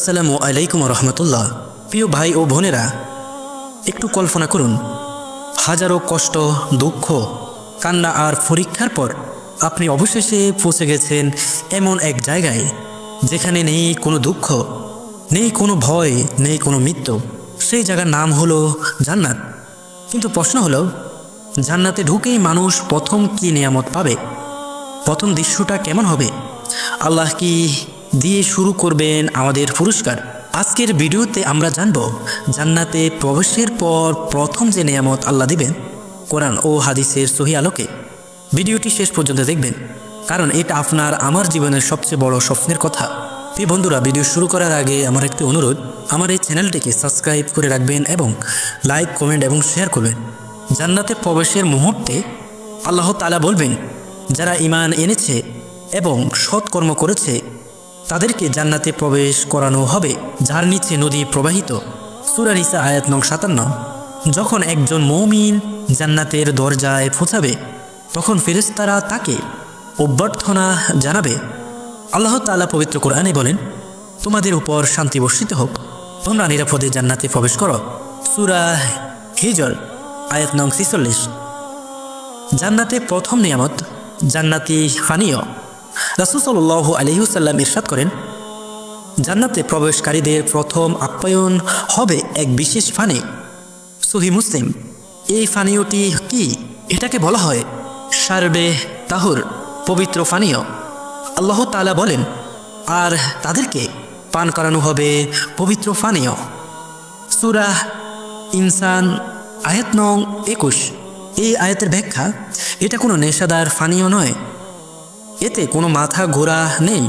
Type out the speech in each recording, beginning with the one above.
আসসালামু আলাইকুম রহমতুল্লাহ। প্রিয় ভাই ও বোনেরা, একটু কল্পনা করুন, হাজারো কষ্ট, দুঃখ, কান্না আর পরীক্ষার পর আপনি অবশেষে পৌঁছে গেছেন এমন এক জায়গায় যেখানে নেই কোনো দুঃখ, নেই কোনো ভয়, নেই কোনো মৃত্যু। সেই জায়গার নাম হলো জান্নাত। কিন্তু প্রশ্ন হলো, জান্নাতে ঢুকেই মানুষ প্রথম কি নিয়ামত পাবে? প্রথম দৃশ্যটা কেমন হবে? আল্লাহ কি দিয়ে শুরু করবেন আমাদের পুরস্কার? আজকের ভিডিওতে আমরা জানব জান্নাতে প্রবেশের পর প্রথম যে নিয়ামত আল্লাহ দিবেন কোরআন ও হাদিসের সহি আলোকে। ভিডিওটি শেষ পর্যন্ত দেখবেন, কারণ এটা আপনার আমার জীবনের সবচেয়ে বড় স্বপ্নের কথা। প্রিয় বন্ধুরা, ভিডিও শুরু করার আগে আমার একটি অনুরোধ, আমার এই চ্যানেলটিকে সাবস্ক্রাইব করে রাখবেন এবং লাইক, কমেন্ট এবং শেয়ার করবেন। জান্নাতে প্রবেশের মুহূর্তে আল্লাহ তাআলা বলবেন, যারা ঈমান এনেছে এবং সৎকর্ম করেছে তাদেরকে জান্নাতে প্রবেশ করানো হবে, যার নিচে নদী প্রবাহিত। সূরা নিসা আয়াত নং 57। যখন একজন মুমিন জান্নাতের দরজায় পৌঁছাবে তখন ফেরেশতারা তাকে অভ্যর্থনা জানাবে। আল্লাহ তাআলা পবিত্র কোরআনে বলেন, তোমাদের উপর শান্তি বর্ষিত হোক, তোমরা নিরাপদে জান্নাতে প্রবেশ করো। সূরা হিজর আয়াত নং 46। জান্নাতে প্রথম নিয়ামত জান্নাতি পানীয়। রাসূল সাল্লাল্লাহু আলাইহি ওয়াসাল্লাম ইরশাদ করেন, জান্নাতে প্রবেশকারীদের প্রথম আপ্যায়ন হবে এক বিশেষ পানি। সহিহ মুসলিম। এই পানীয়টি কি? এটাকে বলা হয় শারবে তাহুর, পবিত্র পানীয়। আল্লাহ তাআলা বলেন, আর তাদেরকে পান করানো হবে পবিত্র পানীয়। সূরা ইনসান আয়াত নং 21। এই আয়াতের ব্যাখ্যা, এটা কোনো নেশাদার পানীয় নয়, এতে কোনো মাথা ঘোরা নেই,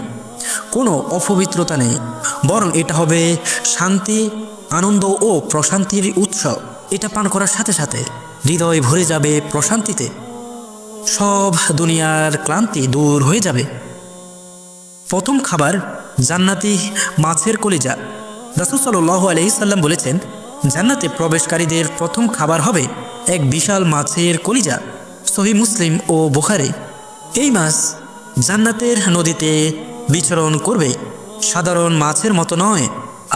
কোনো অপবিত্রতা নেই, বরং এটা হবে শান্তি, আনন্দ ও প্রশান্তির উৎস। এটা পান করার সাথে সাথে হৃদয় ভরে যাবে প্রশান্তিতে, সব দুনিয়ার ক্লান্তি দূর হয়ে যাবে। প্রথম খাবার জান্নাতি মাছের কলিজা। রাসূল সাল্লাল্লাহু আলাইহি সাল্লাম বলেছেন, জান্নাতে প্রবেশকারীদের প্রথম খাবার হবে এক বিশাল মাছের কলিজা। সহিহ মুসলিম ও বুখারী। এই মাছ জান্নাতের নদীতে বিচরণ করবে, সাধারণ মাছের মতো নয়,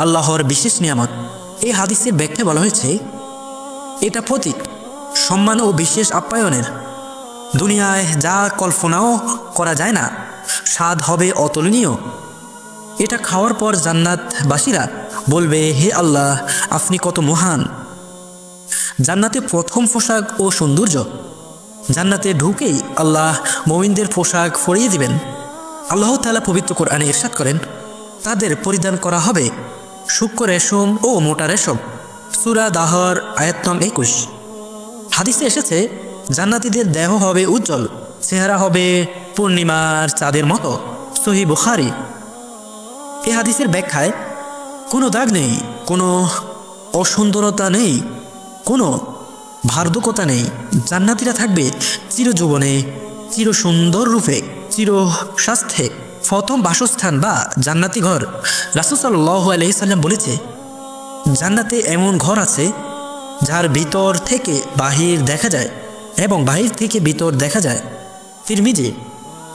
আল্লাহর বিশেষ নিয়ামত। এই হাদিসের ব্যাখ্যা বলা হয়েছে, এটা প্রতীক সম্মান ও বিশেষ আপ্যায়নের। দুনিয়ায় যা কল্পনাও করা যায় না, স্বাদ হবে অতুলনীয়। এটা খাওয়ার পর জান্নাতবাসীরা বলবে, হে আল্লাহ, আপনি কত মহান। জান্নাতে প্রথম পোশাক ও সৌন্দর্য। জান্নাতে ঢুকেই আল্লাহ মুমিনদের পোশাক পরিয়ে দিবেন। আল্লাহ তাআলা পবিত্র কোরআনে ইরশাদ করেন, তাদের পরিধান করা হবে সূক্ষ্ম রেশম ও মোটা রেশম। সূরা দাহর আয়াত নং 21। হাদিসে এসেছে, জান্নাতীদের দেহ হবে উজ্জ্বল, চেহারা হবে পূর্ণিমার চাঁদের মতো। সহিহ বুখারী। এই হাদিসের ব্যাখ্যায়, কোনো দাগ নেই, কোনো অসুন্দরতা নেই, কোনো ভার্ধকতা নেই। জান্নাতীরা থাকবে চিরযৌবনে, চির সুন্দর রূপে, চির স্বাস্থ্যে। প্রথম বাসস্থান বা জান্নাতি ঘর। রাসূল সাল্লাল্লাহু আলাইহি সাল্লাম বলেছে, জান্নাতে এমন ঘর আছে যার ভিতর থেকে বাহির দেখা যায় এবং বাহির থেকে ভিতর দেখা যায়। তিরমিজি।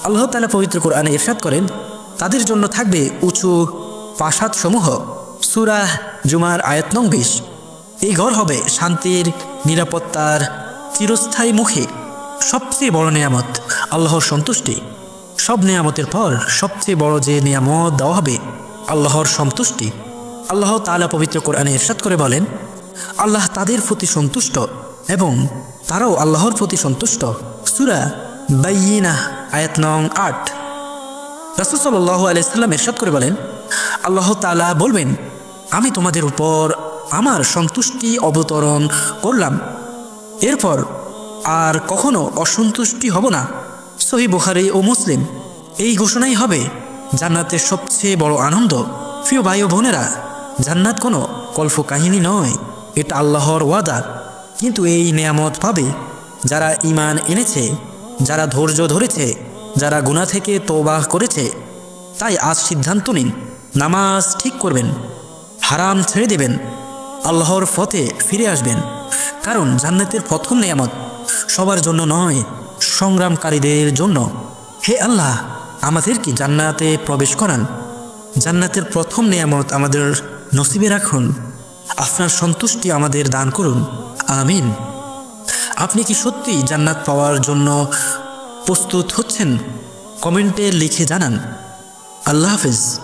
আল্লাহ তাআলা পবিত্র কোরআনে ইরশাদ করেন, তাদের জন্য থাকবে উঁচু প্রাসাদসমূহ। সূরা জুমার আয়াত নং 20। এই ঘর হবে শান্তির, নিরাপত্তার, চিরস্থায়ী মুখে। সবচেয়ে বড় নিয়ামত আল্লাহর সন্তুষ্টি। সব নিয়ামতের পর সবচেয়ে বড় যে নিয়ামত দেওয়া হবে, আল্লাহর সন্তুষ্টি। আল্লাহ তাআলা পবিত্র কোরআনে ইরশাদ করে বলেন, আল্লাহ তাদের প্রতি সন্তুষ্ট এবং তারাও আল্লাহর প্রতি সন্তুষ্ট। সূরা বাইয়িনাহ আয়াত নং 8। রাসূল সাল্লাল্লাহু আলাইহি সাল্লাম ইরশাদ করে বলেন, আল্লাহ তাআলা বলবেন, আমি তোমাদের উপর আমার সন্তুষ্টি অবতরণ করলাম, এরপর আর কখনো অসন্তুষ্টি হব না। সহিহ বুখারী ও মুসলিম। এই ঘোষণাই হবে জান্নাতের সবচেয়ে বড় আনন্দ। প্রিয় ভাই ও বোনেরা, জান্নাত কোনো কল্পকাহিনী নয়, এটা আল্লাহর ওয়াদা। কিন্তু এই নিয়ামত পাবে যারা ঈমান এনেছে, যারা ধৈর্য ধরেছে, যারা গুনাহ থেকে তওবা করেছে। তাই আজ সিদ্ধান্ত নিন, নামাজ ঠিক করবেন, হারাম ছেড়ে দেবেন, আল্লাহর পথে ফিরে আসবেন। কারণ জান্নাতের প্রথম নিয়ামত সবার জন্য নয়, সংগ্রামকারীদের জন্য। হে আল্লাহ, আমাদেরকে জান্নাতে প্রবেশ করান। জান্নাতের প্রথম নেয়ামত আমাদের নসিবে রাখুন। আপনার সন্তুষ্টি আমাদের দান করুন। আমিন। আপনি কি সত্যি জান্নাত পাওয়ার জন্য প্রস্তুত হচ্ছেন? কমেন্টে লিখে জানান। আল্লাহ হাফেজ।